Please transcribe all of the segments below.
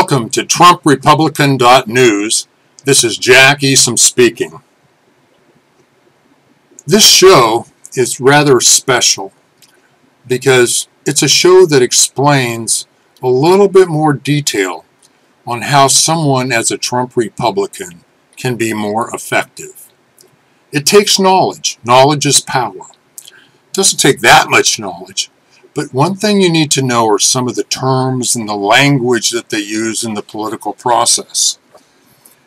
Welcome to Trump Republican News. This is Jack Easum speaking. This show is rather special because it's a show that explains a little bit more detail on how someone as a Trump Republican can be more effective. It takes knowledge. Knowledge is power. It doesn't take that much knowledge. But one thing you need to know are some of the terms and the language that they use in the political process.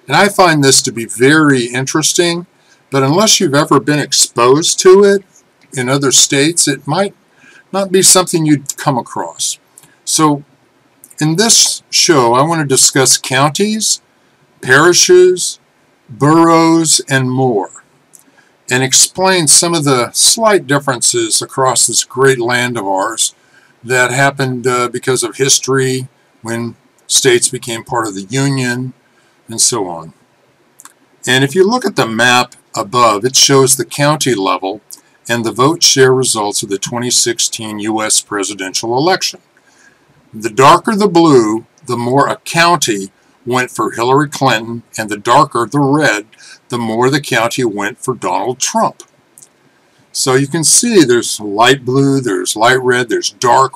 And I find this to be very interesting, but unless you've ever been exposed to it in other states, it might not be something you'd come across. So in this show, I want to discuss counties, parishes, boroughs, and more, and explain some of the slight differences across this great land of ours that happened because of history, when states became part of the Union, and so on. And if you look at the map above, it shows the county level and the vote share results of the 2016 U.S. presidential election. The darker the blue, the more a county went for Hillary Clinton, and the darker the red, the more the county went for Donald Trump. So you can see there's light blue, there's light red, there's dark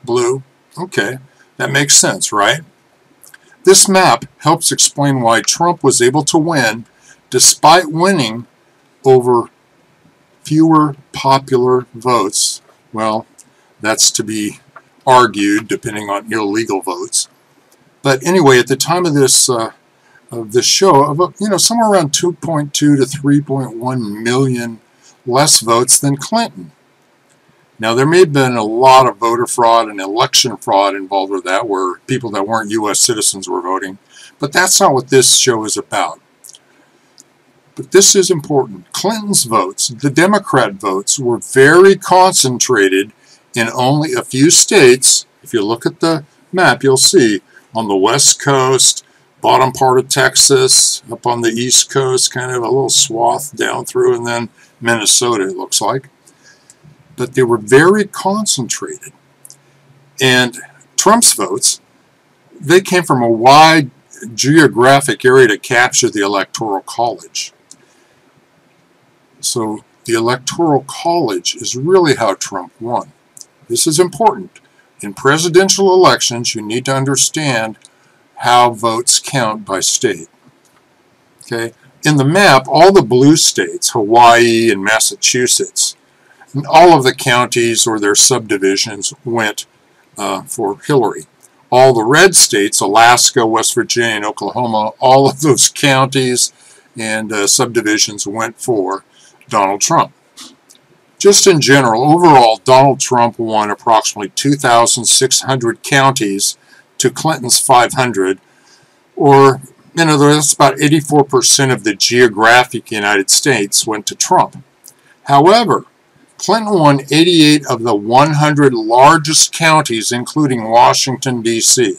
blue. Okay, that makes sense, right? This map helps explain why Trump was able to win despite winning over fewer popular votes. Well, that's to be argued depending on illegal votes. But anyway, at the time of this show, somewhere around 2.2 to 3.1 million less votes than Clinton. Now, there may have been a lot of voter fraud and election fraud involved with that, where people that weren't U.S. citizens were voting. But that's not what this show is about. But this is important. Clinton's votes, the Democrat votes, were very concentrated in only a few states. If you look at the map, you'll see on the West Coast, bottom part of Texas, up on the East Coast, kind of a little swath down through, and then Minnesota, it looks like. But they were very concentrated. And Trump's votes, they came from a wide geographic area to capture the electoral college. So the electoral college is really how Trump won. This is important. In presidential elections, you need to understand how votes count by state. Okay? In the map, all the blue states, Hawaii and Massachusetts, and all of the counties or their subdivisions went for Hillary. All the red states, Alaska, West Virginia, and Oklahoma, all of those counties and subdivisions went for Donald Trump. Just in general, overall, Donald Trump won approximately 2,600 counties to Clinton's 500, or, that's about 84% of the geographic United States went to Trump. However, Clinton won 88 of the 100 largest counties, including Washington, D.C.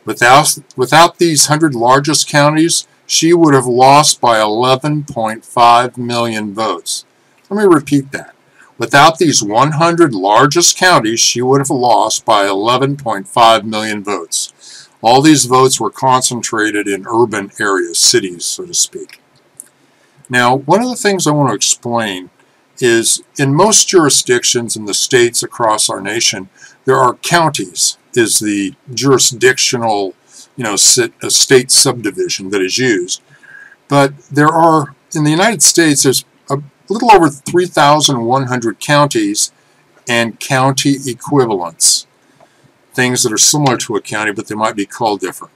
Without these 100 largest counties, she would have lost by 11.5 million votes. Let me repeat that. Without these 100 largest counties, she would have lost by 11.5 million votes. All these votes were concentrated in urban areas, cities, so to speak. Now, one of the things I want to explain is in most jurisdictions in the states across our nation, there are counties, is the jurisdictional, state subdivision that is used. But there are, in the United States, there's a little over 3,100 counties and county equivalents. Things that are similar to a county, but they might be called different.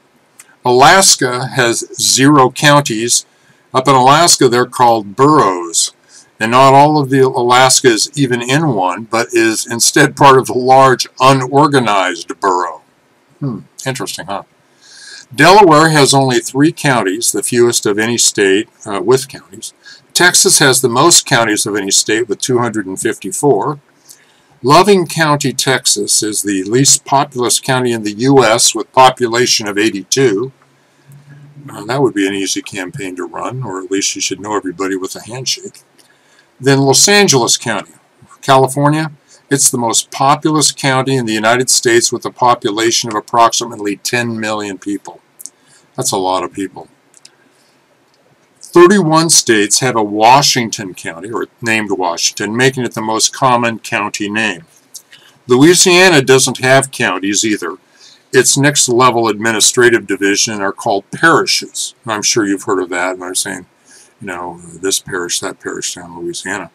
Alaska has 0 counties. Up in Alaska, they're called boroughs. And not all of the Alaska is even in one, but is instead part of the large unorganized borough. Interesting, huh? Delaware has only 3 counties, the fewest of any state with counties. Texas has the most counties of any state with 254. Loving County, Texas is the least populous county in the U.S. with population of 82. That would be an easy campaign to run, or at least you should know everybody with a handshake. Then Los Angeles County, California, It's the most populous county in the United States with a population of approximately 10 million people. That's a lot of people. 31 states have a Washington County, or named Washington, making it the most common county name. Louisiana doesn't have counties either. Its next level administrative division are called parishes. And I'm sure you've heard of that, and they're saying, you know, this parish, that parish down in Louisiana.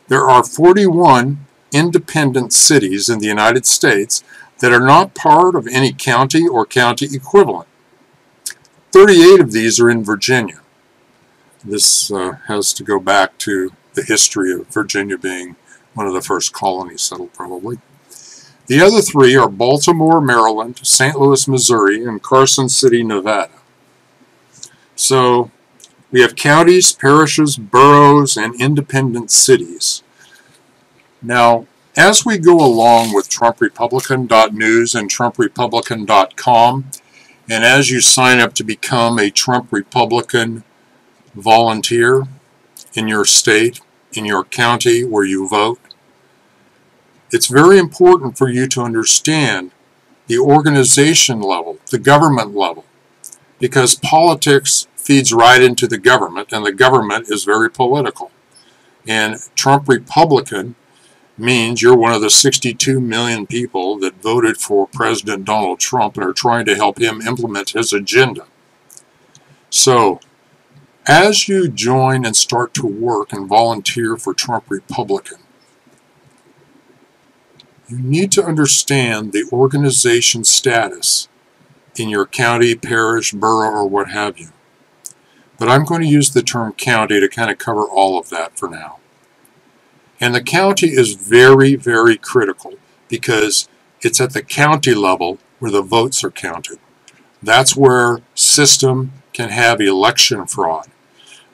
There are 41 independent cities in the United States that are not part of any county or county equivalent. 38 of these are in Virginia. This has to go back to the history of Virginia being one of the first colonies settled, probably. The other 3 are Baltimore, Maryland, St. Louis, Missouri, and Carson City, Nevada. So we have counties, parishes, boroughs, and independent cities. Now, as we go along with TrumpRepublican.news and TrumpRepublican.com, and as you sign up to become a Trump Republican volunteer in your state, in your county where you vote, it's very important for you to understand the organization level, the government level, because politics feeds right into the government, and the government is very political. And Trump Republican means you're one of the 62 million people that voted for President Donald Trump and are trying to help him implement his agenda. So, as you join and start to work and volunteer for Trump Republican, you need to understand the organization status in your county, parish, borough, or what have you. But I'm going to use the term county to kind of cover all of that for now. And the county is very, very critical because it's at the county level where the votes are counted. That's where system can have election fraud.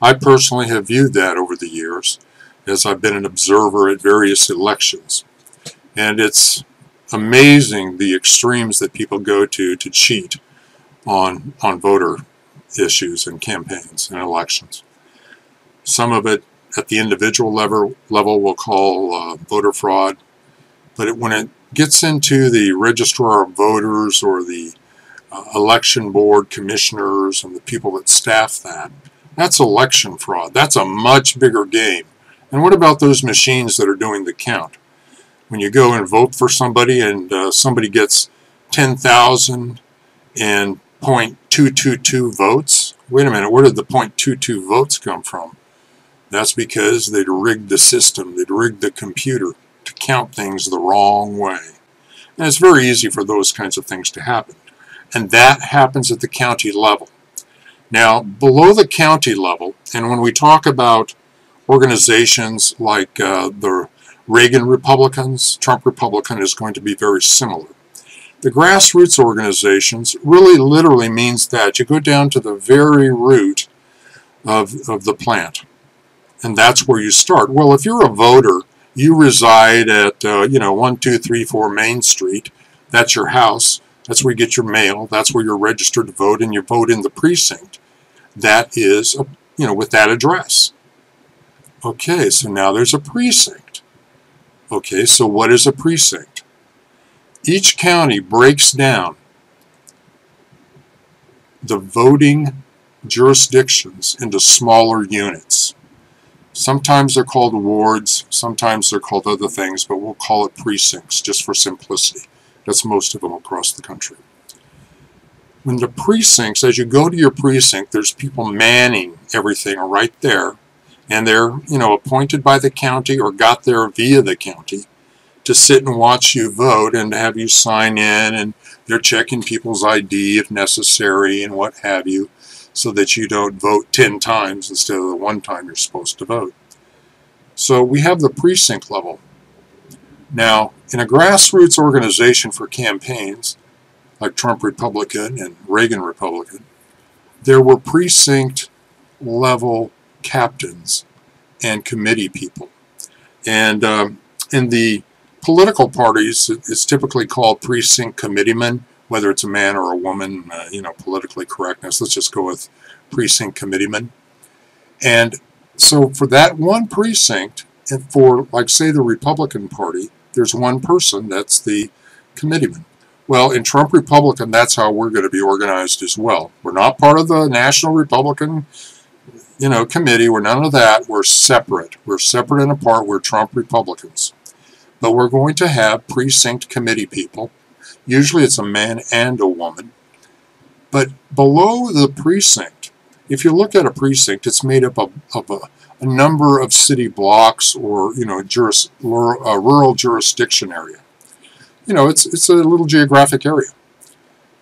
I personally have viewed that over the years as I've been an observer at various elections. And it's amazing the extremes that people go to cheat on voter issues and campaigns and elections. Some of it at the individual level we'll call voter fraud, but when it gets into the registrar of voters or the election board commissioners and the people that staff that, that's election fraud. That's a much bigger game. And what about those machines that are doing the count? When you go and vote for somebody and somebody gets 10,000 and 0.222 votes, wait a minute, where did the 0.22 votes come from? That's because they'd rigged the system, they'd rigged the computer to count things the wrong way. And it's very easy for those kinds of things to happen. And that happens at the county level. Now, below the county level, and when we talk about organizations like the Reagan Republicans, Trump Republican is going to be very similar. The grassroots organizations really literally means that you go down to the very root of the plant. And that's where you start. Well, if you're a voter, you reside at 1234 Main Street. That's your house. That's where you get your mail. That's where you're registered to vote, and you vote in the precinct. That is, with that address. Okay, so now there's a precinct. Okay, so what is a precinct? Each county breaks down the voting jurisdictions into smaller units. Sometimes they're called wards, sometimes they're called other things, but we'll call it precincts just for simplicity. That's most of them across the country. When the precincts, as you go to your precinct, there's people manning everything right there, and they're, appointed by the county or got there via the county to sit and watch you vote and to have you sign in, and they're checking people's ID if necessary and what have you, so that you don't vote 10 times instead of the one time you're supposed to vote. So we have the precinct level. Now, in a grassroots organization for campaigns, like Trump Republican and Reagan Republican, there were precinct level captains and committee people. And in the political parties, it's typically called precinct committeemen, whether it's a man or a woman, politically correctness. Let's just go with precinct committeemen. And so for that one precinct, and for, like, say, the Republican Party, there's one person, that's the committeeman. Well, in Trump Republican, that's how we're going to be organized as well. We're not part of the National Republican, committee. We're none of that. We're separate. We're separate and apart. We're Trump Republicans. But we're going to have precinct committee people. Usually it's a man and a woman. But below the precinct, if you look at a precinct, it's made up of a number of city blocks or, a rural jurisdiction area. It's a little geographic area.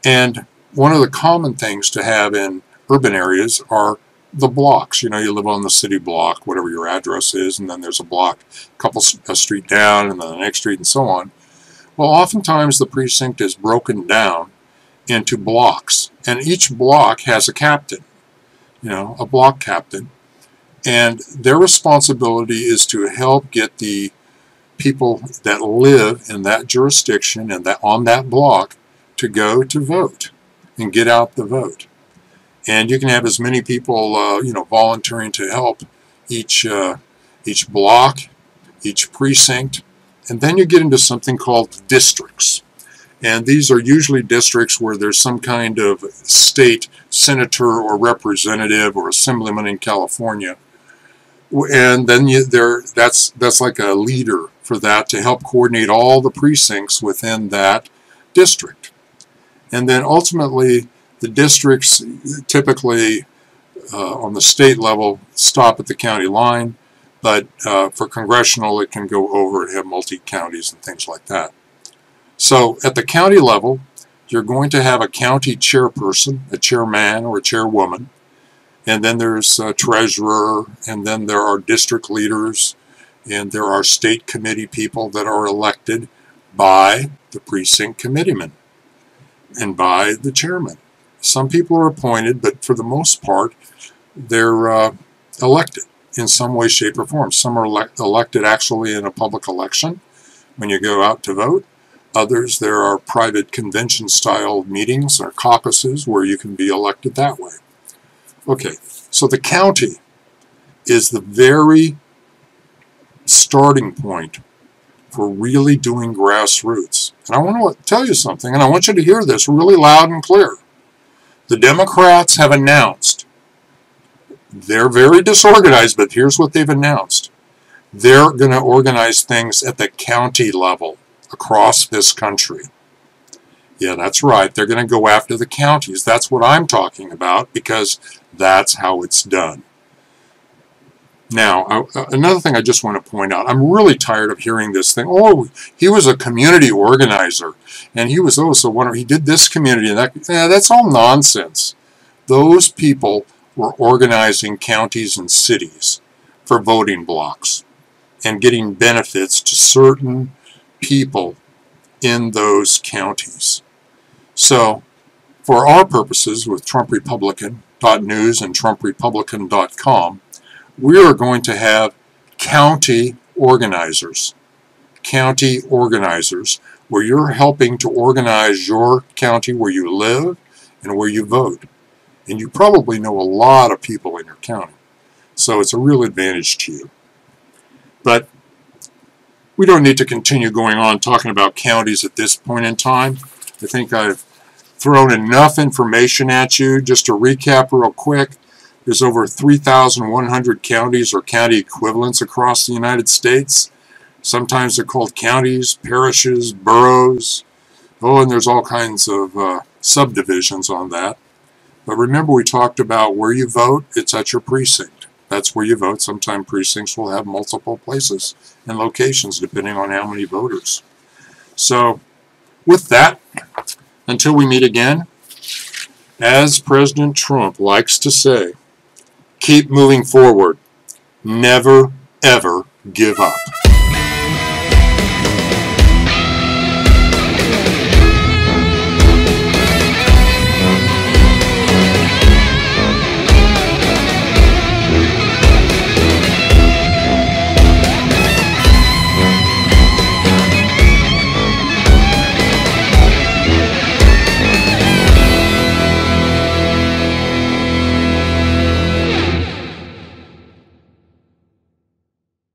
And one of the common things to have in urban areas are the blocks. You live on the city block, whatever your address is, and then there's a block a street down, and then the next street, and so on. Well, oftentimes the precinct is broken down into blocks, and each block has a captain, a block captain, and their responsibility is to help get the people that live in that jurisdiction and that on that block to go to vote and get out the vote. And you can have as many people, volunteering to help each block, each precinct, and then you get into something called districts. And these are usually districts where there's some kind of state senator or representative or assemblyman in California, and then that's like a leader for that to help coordinate all the precincts within that district. And then ultimately, the districts typically on the state level stop at the county line, but for congressional it can go over and have multi-counties and things like that. So at the county level, you're going to have a county chairperson, a chairman or a chairwoman, and then there's a treasurer, and then there are district leaders, and there are state committee people that are elected by the precinct committeeman and by the chairman. Some people are appointed, but for the most part, they're elected in some way, shape, or form. Some are elected actually in a public election when you go out to vote. Others, there are private convention-style meetings or caucuses where you can be elected that way. Okay, so the county is the very starting point for really doing grassroots. And I want to tell you something, and I want you to hear this really loud and clear. The Democrats have announced, they're very disorganized, but here's what they've announced. They're going to organize things at the county level across this country. Yeah, that's right. They're going to go after the counties. That's what I'm talking about, because that's how it's done. Now, another thing I just want to point out, I'm really tired of hearing this thing. Oh, he was a community organizer, and he was he did this community and that. Yeah, that's all nonsense. Those people were organizing counties and cities for voting blocks and getting benefits to certain people in those counties. So, for our purposes with TrumpRepublican.news and TrumpRepublican.com, we are going to have county organizers, where you're helping to organize your county where you live and where you vote. And you probably know a lot of people in your county, so it's a real advantage to you. But we don't need to continue going on talking about counties at this point in time. I think I've thrown enough information at you. Just to recap real quick, there's over 3,100 counties or county equivalents across the United States. Sometimes they're called counties, parishes, boroughs. Oh, and there's all kinds of subdivisions on that. But remember, we talked about where you vote. It's at your precinct. That's where you vote. Sometimes precincts will have multiple places and locations depending on how many voters. So with that, until we meet again, as President Trump likes to say, keep moving forward. Never, ever give up.